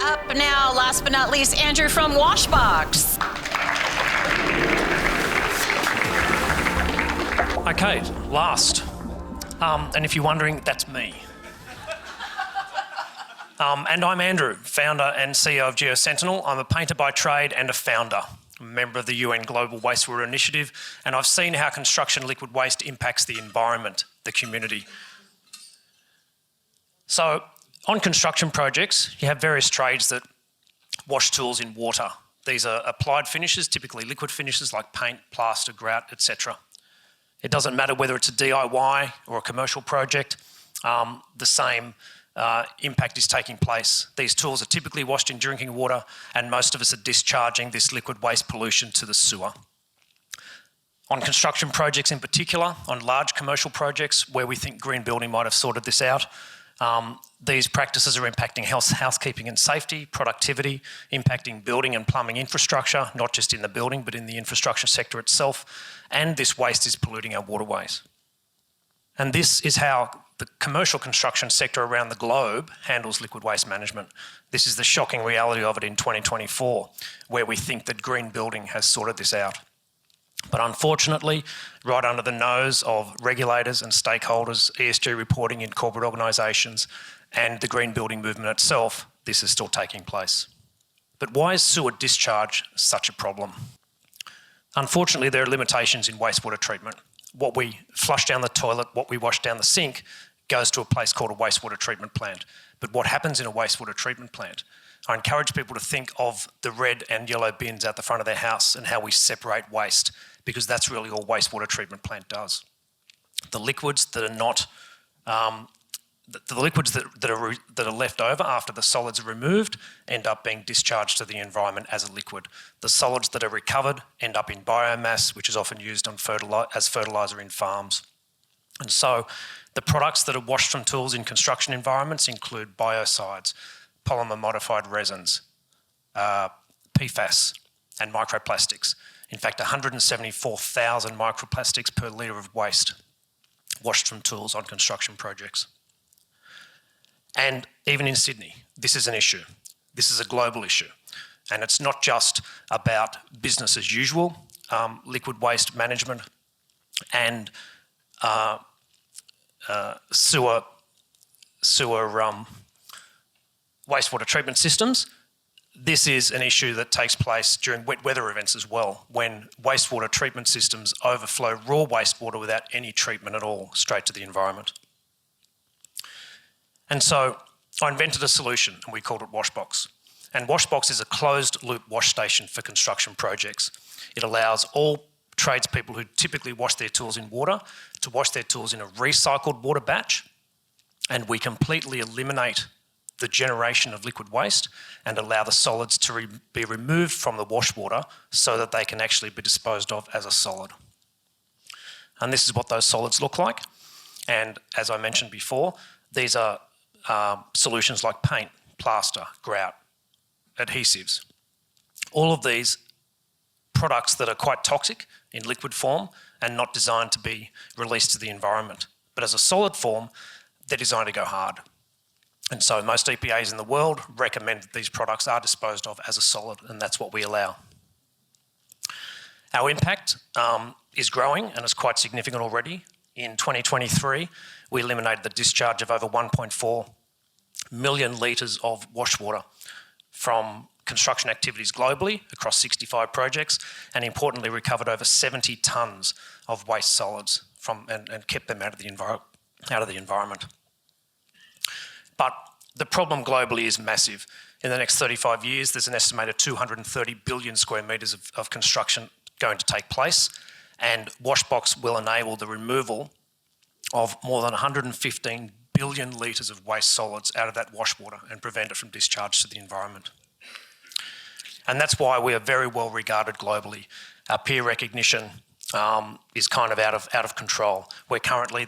Up now, last but not least, Andrew from Washbox. Okay, last. And if you're wondering, that's me. And I'm Andrew, founder and CEO of GeoSentinel. I'm a painter by trade and a founder. I'm a member of the UN Global Wastewater Initiative, and I've seen how construction liquid waste impacts the environment, the community. So, on construction projects, you have various trades that wash tools in water. These are applied finishes, typically liquid finishes like paint, plaster, grout, etc. It doesn't matter whether it's a DIY or a commercial project, the same impact is taking place. These tools are typically washed in drinking water, and most of us are discharging this liquid waste pollution to the sewer. On construction projects in particular, on large commercial projects where we think green building might have sorted this out, these practices are impacting housekeeping and safety, productivity, impacting building and plumbing infrastructure, not just in the building but in the infrastructure sector itself, and this waste is polluting our waterways. And this is how the commercial construction sector around the globe handles liquid waste management. This is the shocking reality of it in 2024, where we think that green building has sorted this out. But unfortunately, right under the nose of regulators and stakeholders, ESG reporting in corporate organisations, and the green building movement itself, this is still taking place. But why is sewer discharge such a problem? Unfortunately, there are limitations in wastewater treatment. What we flush down the toilet, what we wash down the sink, goes to a place called a wastewater treatment plant. But what happens in a wastewater treatment plant? I encourage people to think of the red and yellow bins out the front of their house and how we separate waste, because that's really all wastewater treatment plant does. The liquids that are not, the liquids that are left over after the solids are removed end up being discharged to the environment as a liquid. The solids that are recovered end up in biomass, which is often used as fertiliser in farms. And so the products that are washed from tools in construction environments include biocides, polymer modified resins, PFAS, and microplastics. In fact, 174,000 microplastics per litre of waste washed from tools on construction projects. And even in Sydney, this is an issue. This is a global issue. And it's not just about business as usual, liquid waste management and sewer wastewater treatment systems. This is an issue that takes place during wet weather events as well, when wastewater treatment systems overflow raw wastewater without any treatment at all straight to the environment. And so I invented a solution and we called it Washbox. And Washbox is a closed loop wash station for construction projects. It allows all tradespeople who typically wash their tools in water to wash their tools in a recycled water batch, and we completely eliminate the generation of liquid waste and allow the solids to be removed from the wash water so that they can actually be disposed of as a solid. And this is what those solids look like. And as I mentioned before, these are solutions like paint, plaster, grout, adhesives. All of these products that are quite toxic in liquid form and not designed to be released to the environment. But as a solid form, they're designed to go hard. And so most EPAs in the world recommend that these products are disposed of as a solid, and that's what we allow. Our impact is growing and is quite significant already. In 2023, we eliminated the discharge of over 1.4 million litres of wash water from construction activities globally across 65 projects, and importantly recovered over 70 tonnes of waste solids and kept them out of the environment. But the problem globally is massive. In the next 35 years, there's an estimated 230 billion square metres of construction going to take place, and Washbox will enable the removal of more than 115 billion litres of waste solids out of that wash water and prevent it from discharge to the environment. And that's why we are very well regarded globally. Our peer recognition is kind of out of control. We're currently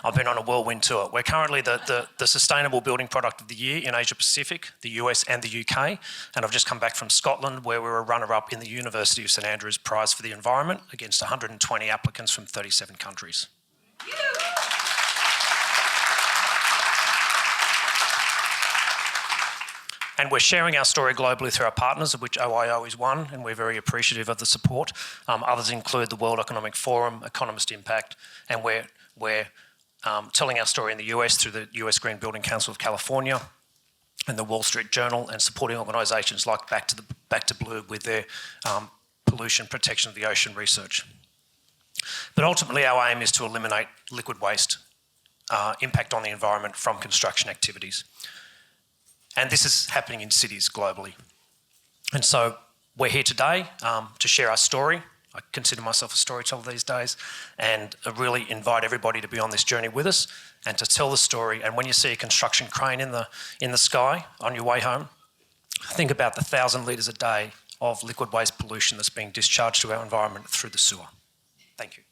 I've been on a whirlwind tour. We're currently the Sustainable Building Product of the Year in Asia Pacific, the US and the UK. And I've just come back from Scotland, where we were a runner-up in the University of St Andrews Prize for the Environment against 120 applicants from 37 countries. And we're sharing our story globally through our partners, of which OIO is one, and we're very appreciative of the support. Others include the World Economic Forum, Economist Impact, and we're telling our story in the US through the US Green Building Council of California and the Wall Street Journal, and supporting organisations like Back to Blue with their pollution protection of the ocean research. But ultimately our aim is to eliminate liquid waste impact on the environment from construction activities. And this is happening in cities globally. And so we're here today to share our story. I consider myself a storyteller these days, and I really invite everybody to be on this journey with us and to tell the story. And when you see a construction crane in the sky on your way home, think about the 1,000 litres a day of liquid waste pollution that's being discharged to our environment through the sewer. Thank you.